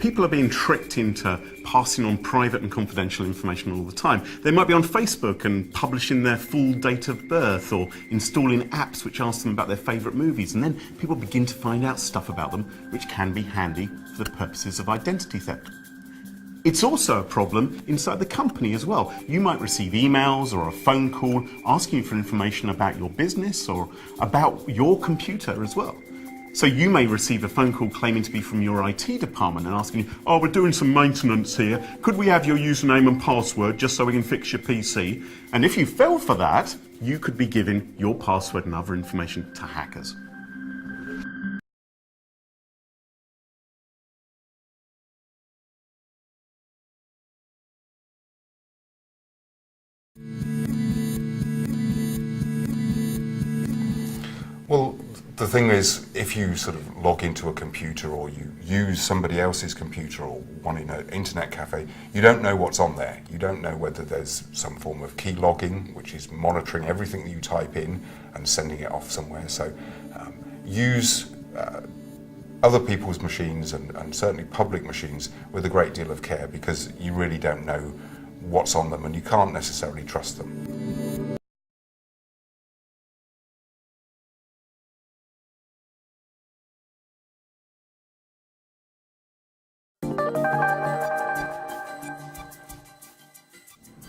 People are being tricked into passing on private and confidential information all the time. They might be on Facebook and publishing their full date of birth, or installing apps which ask them about their favourite movies, and then people begin to find out stuff about them which can be handy for the purposes of identity theft. It's also a problem inside the company as well. You might receive emails or a phone call asking you for information about your business or about your computer as well. So you may receive a phone call claiming to be from your IT department and asking you, oh, we're doing some maintenance here. Could we have your username and password just so we can fix your PC? And if you fell for that, you could be giving your password and other information to hackers. Well, the thing is, if you sort of log into a computer or you use somebody else's computer or one in an internet cafe, you don't know what's on there. You don't know whether there's some form of key logging, which is monitoring everything that you type in and sending it off somewhere. So use other people's machines and certainly public machines with a great deal of care, because you really don't know what's on them and you can't necessarily trust them.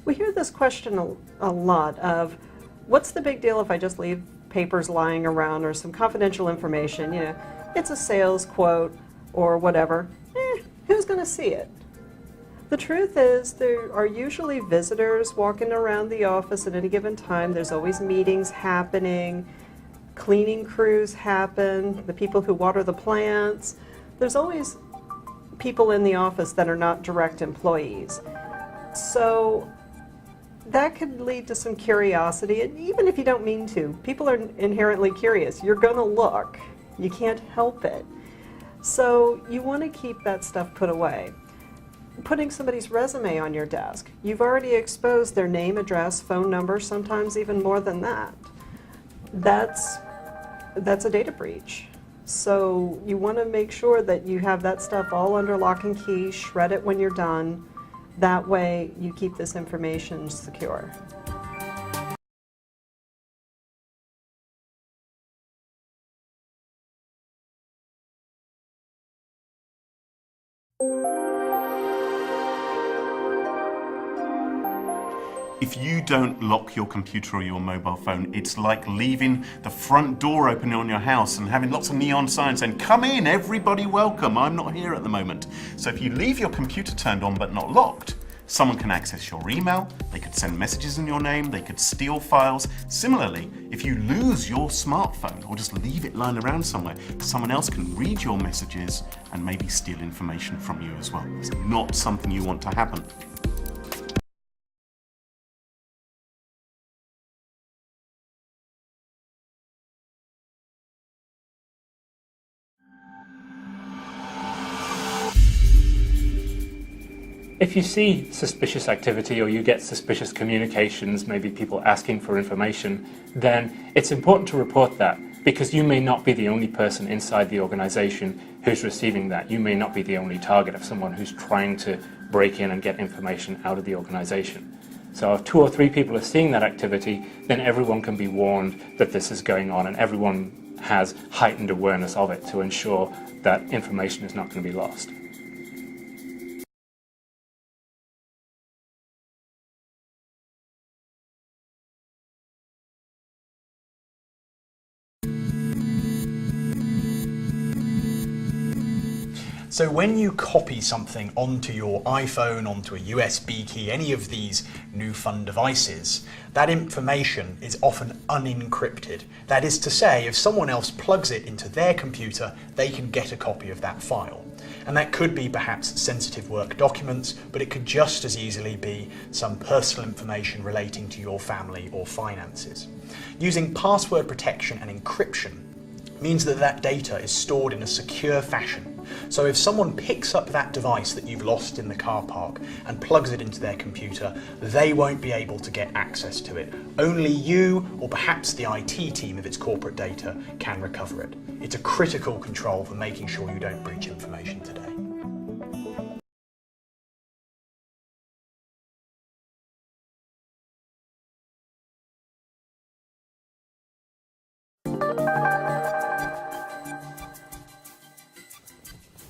We hear this question a lot of, what's the big deal if I just leave papers lying around or some confidential information? You know, it's a sales quote or whatever. Who's going to see it? The truth is, there are usually visitors walking around the office at any given time. There's always meetings happening, cleaning crews happen, the people who water the plants. There's always people in the office that are not direct employees. So that could lead to some curiosity, and even if you don't mean to, people are inherently curious. You're going to look. You can't help it. So you want to keep that stuff put away. Putting somebody's resume on your desk, you've already exposed their name, address, phone number, sometimes even more than that. That's a data breach. So you want to make sure that you have that stuff all under lock and key, shred it when you're done. That way you keep this information secure. If you don't lock your computer or your mobile phone, it's like leaving the front door open on your house and having lots of neon signs saying, come in, everybody welcome, I'm not here at the moment. So if you leave your computer turned on but not locked, someone can access your email, they could send messages in your name, they could steal files. Similarly, if you lose your smartphone or just leave it lying around somewhere, someone else can read your messages and maybe steal information from you as well. It's not something you want to happen. If you see suspicious activity or you get suspicious communications, maybe people asking for information, then it's important to report that, because you may not be the only person inside the organization who's receiving that. You may not be the only target of someone who's trying to break in and get information out of the organization. So if 2 or 3 people are seeing that activity, then everyone can be warned that this is going on, and everyone has heightened awareness of it to ensure that information is not going to be lost. So when you copy something onto your iPhone, onto a USB key, any of these new fun devices, that information is often unencrypted. That is to say, if someone else plugs it into their computer, they can get a copy of that file. And that could be perhaps sensitive work documents, but it could just as easily be some personal information relating to your family or finances. Using password protection and encryption means that that data is stored in a secure fashion. So if someone picks up that device that you've lost in the car park and plugs it into their computer, they won't be able to get access to it. Only you, or perhaps the IT team if it's corporate data, can recover it. It's a critical control for making sure you don't breach information today.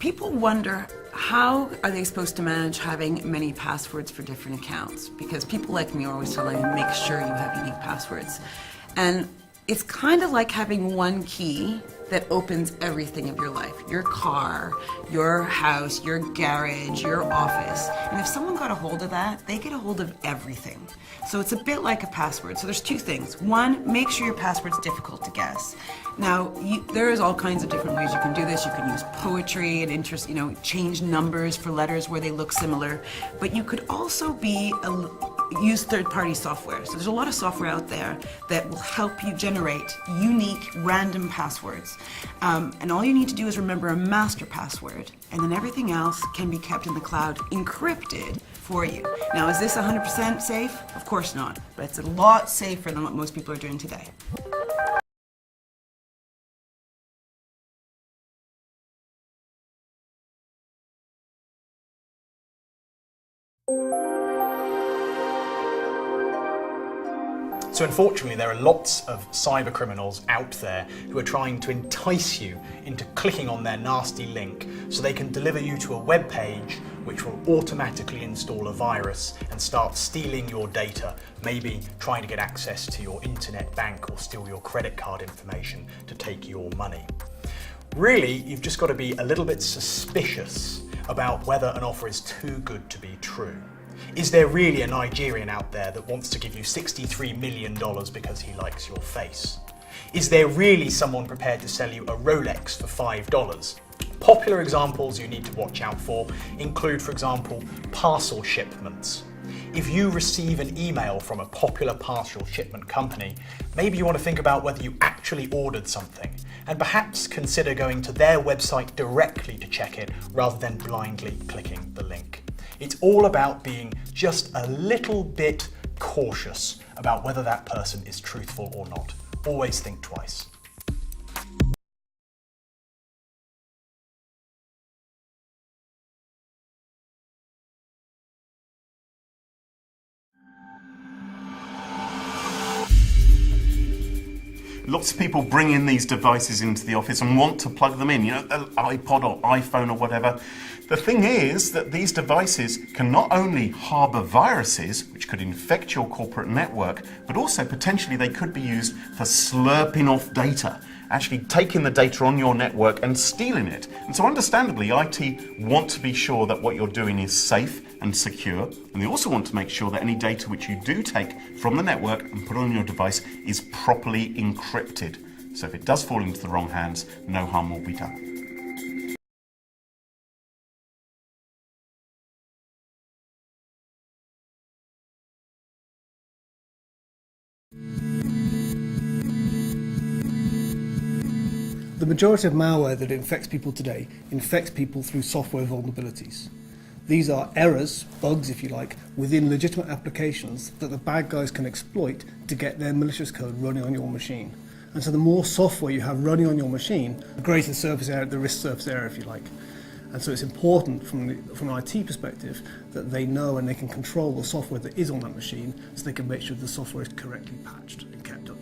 people wonder, how are they supposed to manage having many passwords for different accounts? Because people like me are always telling them, make sure you have unique passwords. And it's kind of like having one key that opens everything of your life. Your car, your house, your garage, your office. And if someone got a hold of that, they get a hold of everything. So it's a bit like a password. So there's two things. One, make sure your password's difficult to guess. Now, there is all kinds of different ways you can do this. You can use poetry and change numbers for letters where they look similar. But you could also use third-party software. So there's a lot of software out there that will help you generate unique, random passwords. And all you need to do is remember a master password, and then everything else can be kept in the cloud encrypted for you. Now, is this 100% safe? Of course not, but it's a lot safer than what most people are doing today. So unfortunately, there are lots of cyber criminals out there who are trying to entice you into clicking on their nasty link so they can deliver you to a web page which will automatically install a virus and start stealing your data, maybe trying to get access to your internet bank or steal your credit card information to take your money. Really, you've just got to be a little bit suspicious about whether an offer is too good to be true. Is there really a Nigerian out there that wants to give you $63 million because he likes your face? Is there really someone prepared to sell you a Rolex for $5? Popular examples you need to watch out for include, for example, parcel shipments. If you receive an email from a popular parcel shipment company, maybe you want to think about whether you actually ordered something, and perhaps consider going to their website directly to check it rather than blindly clicking the link. It's all about being just a little bit cautious about whether that person is truthful or not. Always think twice. Lots of people bring in these devices into the office and want to plug them in, an iPod or iPhone or whatever. The thing is that these devices can not only harbour viruses, which could infect your corporate network, but also potentially they could be used for slurping off data, actually taking the data on your network and stealing it. And so understandably, IT want to be sure that what you're doing is safe and secure, and they also want to make sure that any data which you do take from the network and put on your device is properly encrypted. So if it does fall into the wrong hands, no harm will be done. The majority of malware that infects people today infects people through software vulnerabilities. These are errors, bugs if you like, within legitimate applications that the bad guys can exploit to get their malicious code running on your machine. And so the more software you have running on your machine, the greater the risk surface area if you like. And so it's important from an IT perspective that they know and they can control the software that is on that machine so they can make sure the software is correctly patched and kept up.